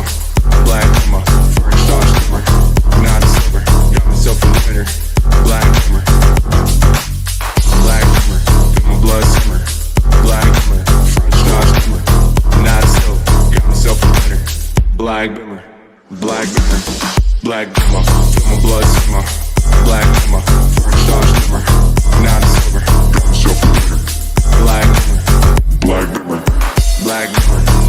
Bimmer, black Bimmer, first star shimmer, not a silver, got myself a winner. Black Bimmer, black Bimmer, feel my blood simmer. Black Bimmer, front star shimmer, not a silver, got myself a winner. Black Bimmer, black Bimmer, black Bimmer, feel my blood simmer. Black Bimmer,